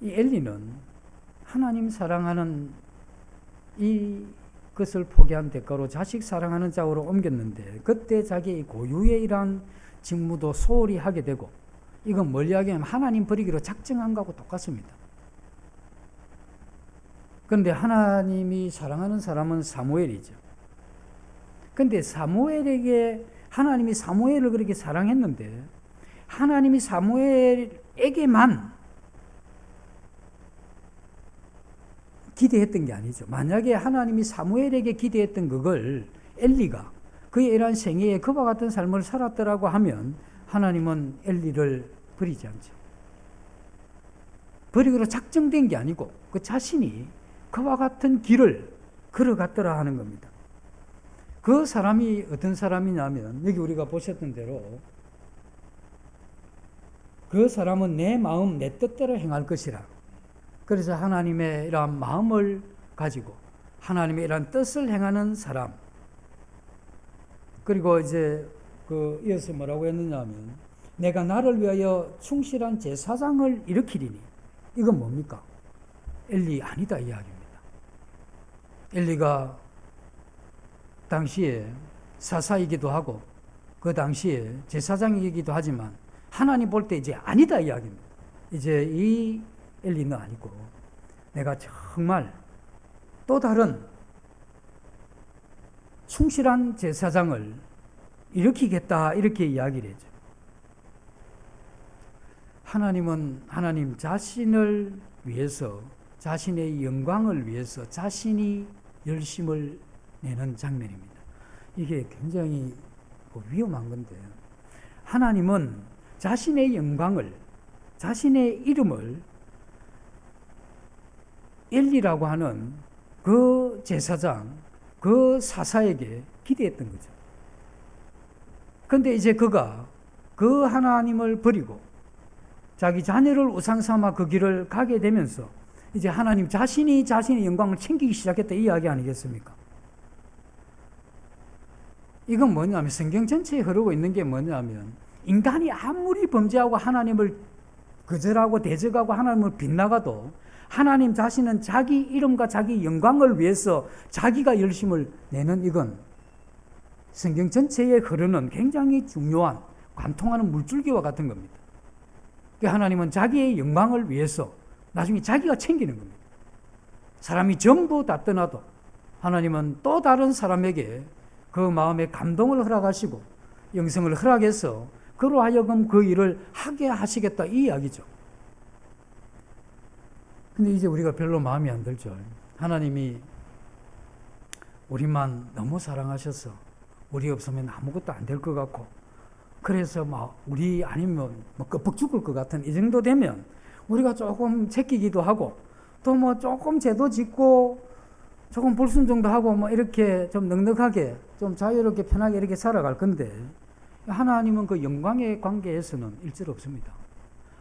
이 엘리는 하나님 사랑하는 이것을 포기한 대가로 자식 사랑하는 자로 옮겼는데 그때 자기의 고유의 이러한 직무도 소홀히 하게 되고 이건 뭘 이야기하면 하나님 버리기로 작정한 것하고 똑같습니다. 그런데 하나님이 사랑하는 사람은 사무엘이죠. 그런데 사무엘에게 하나님이 사무엘을 그렇게 사랑했는데 하나님이 사무엘에게만 기대했던 게 아니죠. 만약에 하나님이 사무엘에게 기대했던 그걸 엘리가 그의 이러한 생애에 그와 같은 삶을 살았더라고 하면 하나님은 엘리를 버리지 않죠. 버리기로 작정된 게 아니고 그 자신이 그와 같은 길을 걸어갔더라 하는 겁니다. 그 사람이 어떤 사람이냐면 여기 우리가 보셨던 대로 그 사람은 내 마음 내 뜻대로 행할 것이라. 그래서 하나님의 이러한 마음을 가지고 하나님의 이러한 뜻을 행하는 사람. 그리고 이제 이어서 뭐라고 했느냐 하면 내가 나를 위하여 충실한 제사장을 일으키리니. 이건 뭡니까? 엘리 아니다 이야기입니다. 엘리가 당시에 사사이기도 하고 그 당시에 제사장이기도 하지만 하나님 볼 때 이제 아니다 이야기입니다. 이제 이 엘리는 아니고 내가 정말 또 다른 충실한 제사장을 일으키겠다 이렇게 이야기를 했죠. 하나님은 하나님 자신을 위해서 자신의 영광을 위해서 자신이 열심을 내는 장면입니다. 이게 굉장히 위험한 건데 하나님은 자신의 영광을 자신의 이름을 엘리라고 하는 그 제사장 그 사사에게 기대했던 거죠. 그런데 이제 그가 그 하나님을 버리고 자기 자녀를 우상 삼아 그 길을 가게 되면서 이제 하나님 자신이 자신의 영광을 챙기기 시작했다 이 이야기 아니겠습니까? 이건 뭐냐면 성경 전체에 흐르고 있는 게 뭐냐면 인간이 아무리 범죄하고 하나님을 거절하고 대적하고 하나님을 빗나가도 하나님 자신은 자기 이름과 자기 영광을 위해서 자기가 열심을 내는 이건 성경 전체에 흐르는 굉장히 중요한 관통하는 물줄기와 같은 겁니다. 하나님은 자기의 영광을 위해서 나중에 자기가 챙기는 겁니다. 사람이 전부 다 떠나도 하나님은 또 다른 사람에게 그 마음에 감동을 허락하시고 영생을 허락해서 그로 하여금 그 일을 하게 하시겠다 이 이야기죠. 근데 이제 우리가 별로 마음이 안 들죠. 하나님이 우리만 너무 사랑하셔서 우리 없으면 아무것도 안 될 것 같고 그래서 막 우리 아니면 뭐 끄뻑 죽을 것 같은 이 정도 되면 우리가 조금 제끼기도 하고 또 뭐 조금 죄도 짓고 조금 불순종도 하고 뭐 이렇게 좀 넉넉하게 좀 자유롭게 편하게 이렇게 살아갈 건데 하나님은 그 영광의 관계에서는 일절 없습니다.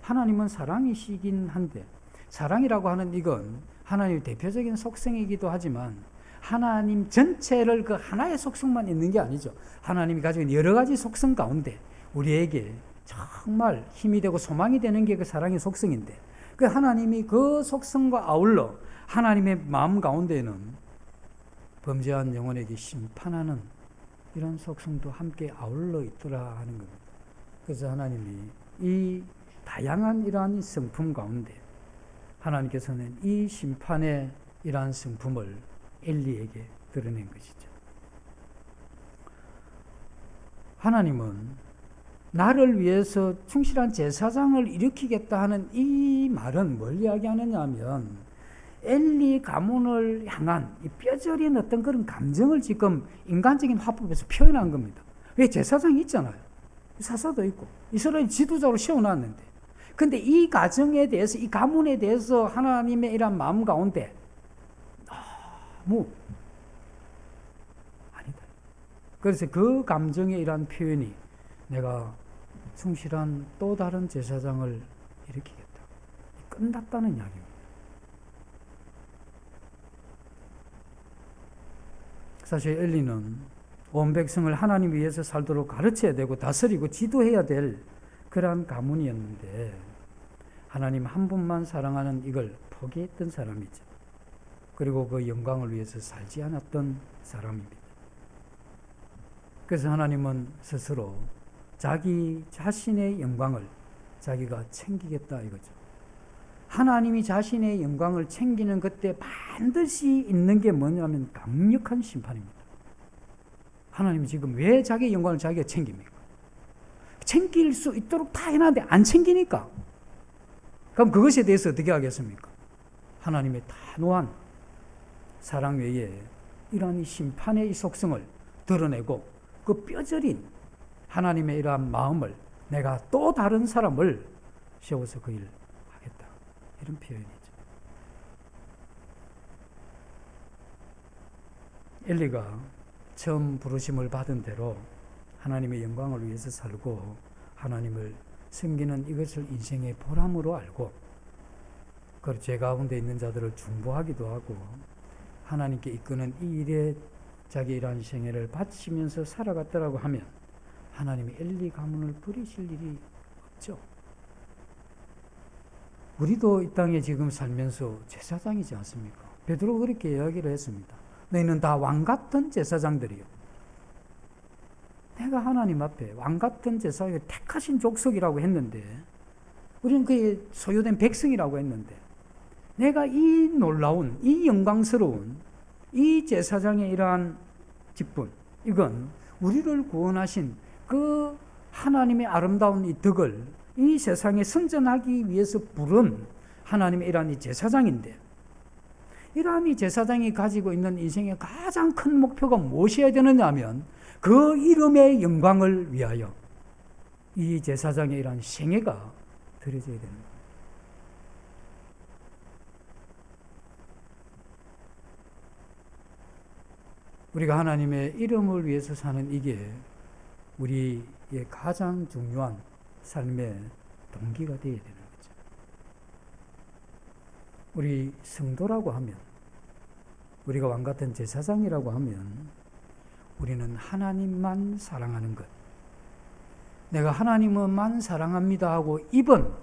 하나님은 사랑이시긴 한데 사랑이라고 하는 이건 하나님의 대표적인 속성이기도 하지만 하나님 전체를 그 하나의 속성만 있는 게 아니죠. 하나님이 가지고 있는 여러 가지 속성 가운데 우리에게 정말 힘이 되고 소망이 되는 게 그 사랑의 속성인데 그 하나님이 그 속성과 아울러 하나님의 마음 가운데에는 범죄한 영혼에게 심판하는 이런 속성도 함께 아울러 있더라 하는 겁니다. 그래서 하나님이 이 다양한 이러한 성품 가운데 하나님께서는 이 심판의 이러한 성품을 엘리에게 드러낸 것이죠. 하나님은 나를 위해서 충실한 제사장을 일으키겠다 하는 이 말은 뭘 이야기하느냐 하면 엘리 가문을 향한 이 뼈저린 어떤 그런 감정을 지금 인간적인 화법에서 표현한 겁니다. 왜 제사장이 있잖아요. 사사도 있고 이스라엘 지도자로 세워놨는데 근데 이 가정에 대해서 이 가문에 대해서 하나님의 이런 마음 가운데 너무 아니다. 그래서 그 감정의 이러한 표현이 내가 충실한 또 다른 제사장을 일으키겠다. 끝났다는 이야기입니다. 사실 엘리는 온 백성을 하나님 위해서 살도록 가르쳐야 되고 다스리고 지도해야 될 그러한 가문이었는데 하나님 한 분만 사랑하는 이걸 포기했던 사람이죠. 그리고 그 영광을 위해서 살지 않았던 사람입니다. 그래서 하나님은 스스로 자기 자신의 영광을 자기가 챙기겠다 이거죠. 하나님이 자신의 영광을 챙기는 그때 반드시 있는 게 뭐냐면 강력한 심판입니다. 하나님이 지금 왜 자기의 영광을 자기가 챙깁니까? 챙길 수 있도록 다 해놨는데 안 챙기니까. 그럼 그것에 대해서 어떻게 하겠습니까? 하나님의 단호한 사랑 외에 이러한 심판의 이 속성을 드러내고 그 뼈저린 하나님의 이러한 마음을 내가 또 다른 사람을 세워서 그 일을 하겠다. 이런 표현이죠. 엘리가 처음 부르심을 받은 대로 하나님의 영광을 위해서 살고 하나님을 섬기는 이것을 인생의 보람으로 알고 그 죄 가운데 있는 자들을 중보하기도 하고 하나님께 이끄는 이 일에 자기 이러한 생애를 바치면서 살아갔더라고 하면 하나님이 엘리 가문을 버리실 일이 없죠. 우리도 이 땅에 지금 살면서 제사장이지 않습니까? 베드로가 그렇게 이야기를 했습니다. 너희는 다 왕같은 제사장들이요. 내가 하나님 앞에 왕같은 제사장을 택하신 족속이라고 했는데 우리는 그의 소유된 백성이라고 했는데 내가 이 놀라운, 이 영광스러운 이 제사장의 이러한 직분, 이건 우리를 구원하신 그 하나님의 아름다운 이 덕을 이 세상에 선전하기 위해서 부른 하나님의 이러한 이 제사장인데 이러한 이 제사장이 가지고 있는 인생의 가장 큰 목표가 무엇이어야 되느냐 하면 그 이름의 영광을 위하여 이 제사장의 이러한 생애가 드려져야 되는 겁니다. 우리가 하나님의 이름을 위해서 사는 이게 우리의 가장 중요한 삶의 동기가 되어야 되는 거죠. 우리 성도라고 하면, 우리가 왕같은 제사장이라고 하면 우리는 하나님만 사랑하는 것, 내가 하나님만 사랑합니다 하고 입은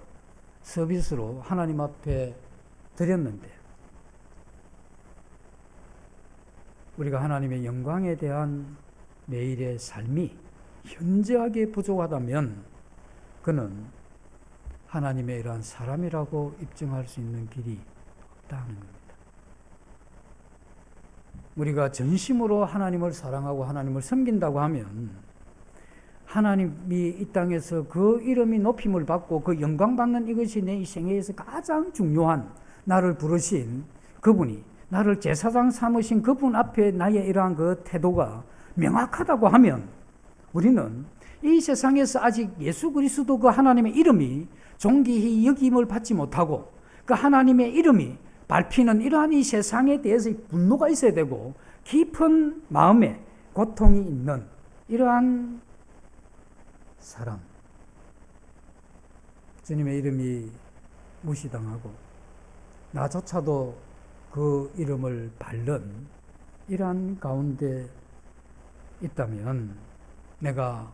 서비스로 하나님 앞에 드렸는데 우리가 하나님의 영광에 대한 매일의 삶이 현저하게 부족하다면 그는 하나님의 이러한 사람이라고 입증할 수 있는 길이 없다는 겁니다. 우리가 전심으로 하나님을 사랑하고 하나님을 섬긴다고 하면 하나님이 이 땅에서 그 이름이 높임을 받고 그 영광 받는 이것이 내 생애에서 가장 중요한 나를 부르신 그분이 나를 제사장 삼으신 그분 앞에 나의 이러한 그 태도가 명확하다고 하면 우리는 이 세상에서 아직 예수 그리스도 그 하나님의 이름이 존귀히 여김을 받지 못하고 그 하나님의 이름이 밟히는 이러한 이 세상에 대해서 분노가 있어야 되고 깊은 마음에 고통이 있는 이러한 사람, 주님의 이름이 무시당하고 나조차도 그 이름을 밟는 이러한 가운데 있다면 내가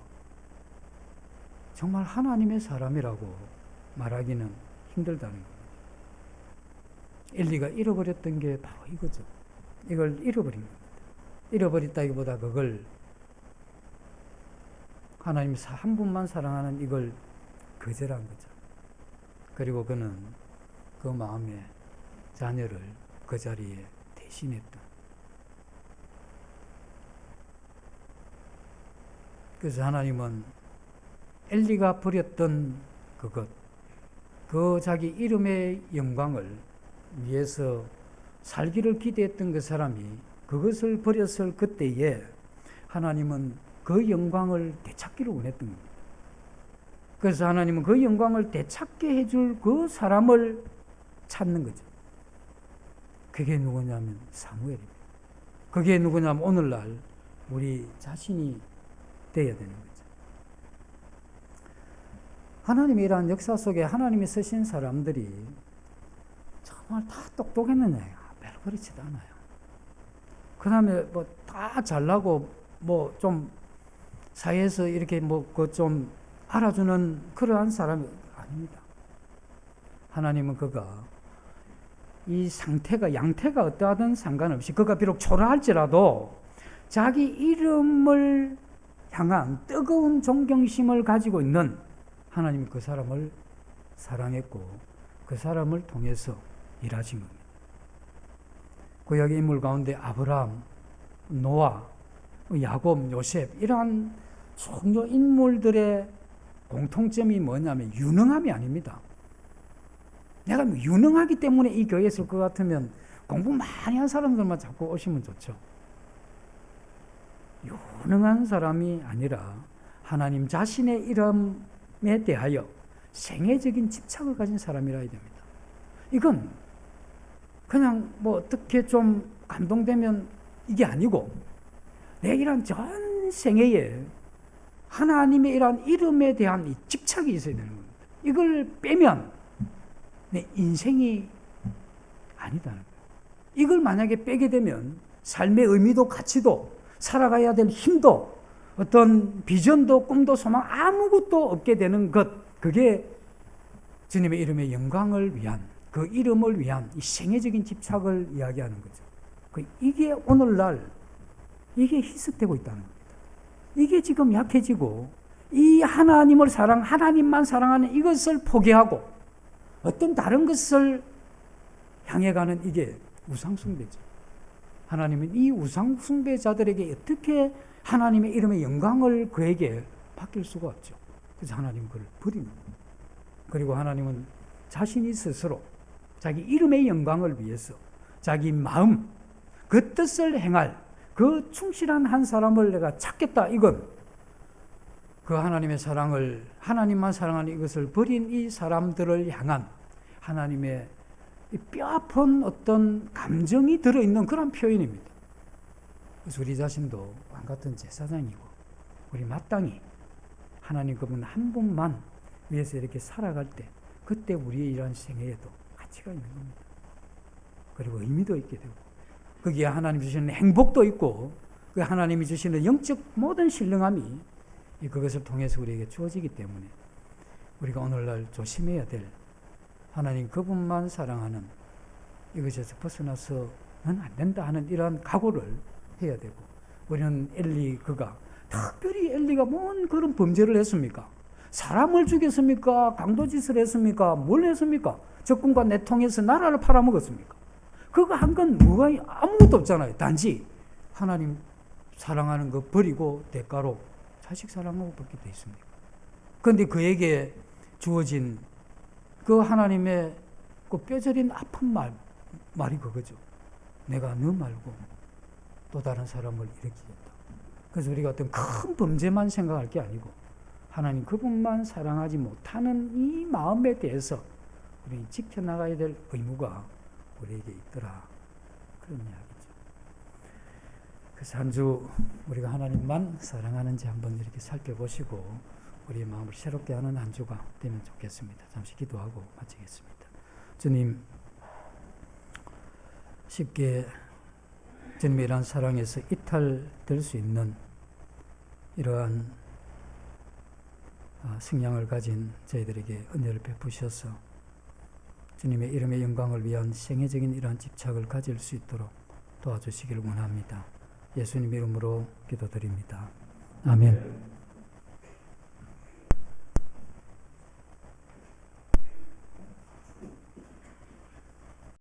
정말 하나님의 사람이라고 말하기는 힘들다는 겁니다. 엘리가 잃어버렸던 게 바로 이거죠. 이걸 잃어버린 겁니다. 잃어버렸다기보다 그걸 하나님 한 분만 사랑하는 이걸 거절한 거죠. 그리고 그는 그 마음에 자녀를 그 자리에 대신했다. 그래서 하나님은 엘리가 버렸던 그것, 그 자기 이름의 영광을 위해서 살기를 기대했던 그 사람이 그것을 버렸을 그때에 하나님은 그 영광을 되찾기를 원했던 겁니다. 그래서 하나님은 그 영광을 되찾게 해줄 그 사람을 찾는 거죠. 그게 누구냐면 사무엘입니다. 그게 누구냐면 오늘날 우리 자신이 되어야 되는 거죠. 하나님의 이러한 역사 속에 하나님이 쓰신 사람들이 정말 다 똑똑했느냐? 별로 그렇지도 않아요. 그 다음에 뭐 다 잘나고 뭐 좀 사회에서 이렇게 뭐 그 좀 알아주는 그러한 사람이 아닙니다. 하나님은 그가 이 상태가 양태가 어떠하든 상관없이 그가 비록 초라할지라도 자기 이름을 향한 뜨거운 존경심을 가지고 있는 하나님이 그 사람을 사랑했고 그 사람을 통해서 일하신 겁니다. 구약의 인물 가운데 아브라함, 노아, 야곱, 요셉 이러한 종교 인물들의 공통점이 뭐냐면 유능함이 아닙니다. 내가 유능하기 때문에 이 교회에 있을 것 같으면 공부 많이 한 사람들만 자꾸 오시면 좋죠. 유능한 사람이 아니라 하나님 자신의 이름에 대하여 생애적인 집착을 가진 사람이라 해야 됩니다. 이건 그냥 뭐 어떻게 좀 감동되면 이게 아니고 내 이런 전 생애에 하나님의 이런 이름에 대한 이 집착이 있어야 되는 겁니다. 이걸 빼면 내 인생이 아니다는 거예요. 이걸 만약에 빼게 되면 삶의 의미도 가치도 살아가야 될 힘도 어떤 비전도 꿈도 소망 아무것도 없게 되는 것, 그게 주님의 이름의 영광을 위한 그 이름을 위한 이 생애적인 집착을 이야기하는 거죠. 이게 오늘날 이게 희석되고 있다는 겁니다. 이게 지금 약해지고 이 하나님을 하나님만 사랑하는 이것을 포기하고 어떤 다른 것을 향해 가는 이게 우상숭배죠. 하나님은 이 우상숭배자들에게 어떻게 하나님의 이름의 영광을 그에게 맡길 수가 없죠. 그래서 하나님은 그를 버립니다. 그리고 하나님은 자신이 스스로 자기 이름의 영광을 위해서 자기 마음, 그 뜻을 행할 그 충실한 한 사람을 내가 찾겠다. 이건 그 하나님의 사랑을, 하나님만 사랑하는 이것을 버린 이 사람들을 향한 하나님의 뼈아픈 어떤 감정이 들어있는 그런 표현입니다. 그래서 우리 자신도 왕 같은 제사장이고 우리 마땅히 하나님 그분 한 분만 위해서 이렇게 살아갈 때 그때 우리의 이러한 생애에도 가치가 있는 겁니다. 그리고 의미도 있게 되고 거기에 하나님 주시는 행복도 있고 그 하나님이 주시는 영적 모든 신령함이 그것을 통해서 우리에게 주어지기 때문에 우리가 오늘날 조심해야 될 하나님 그분만 사랑하는 이것에서 벗어나서는 안 된다 하는 이러한 각오를 해야 되고, 우리는 그가 특별히 엘리가 뭔 그런 범죄를 했습니까? 사람을 죽였습니까? 강도짓을 했습니까? 뭘 했습니까? 적군과 내통해서 나라를 팔아먹었습니까? 그거 한 건 뭐가 아무것도 없잖아요. 단지 하나님 사랑하는 거 버리고 대가로 자식 사랑하고 밖에 돼 있습니까? 그런데 그에게 주어진 그 하나님의 그 뼈저린 아픈 말이 그거죠. 내가 너 말고 또 다른 사람을 일으키겠다. 그래서 우리가 어떤 큰 범죄만 생각할 게 아니고 하나님 그분만 사랑하지 못하는 이 마음에 대해서 우리는 지켜나가야 될 의무가 우리에게 있더라. 그런 이야기죠. 그래서 한 주 우리가 하나님만 사랑하는지 한번 이렇게 살펴보시고 우리의 마음을 새롭게 하는 한 주가 되면 좋겠습니다. 잠시 기도하고 마치겠습니다. 주님, 쉽게 주님의 이러한 사랑에서 이탈될 수 있는 이러한 승량을 가진 저희들에게 은혜를 베푸셔서 주님의 이름의 영광을 위한 생애적인 이러한 집착을 가질 수 있도록 도와주시기를 원합니다. 예수님 이름으로 기도드립니다. 아멘.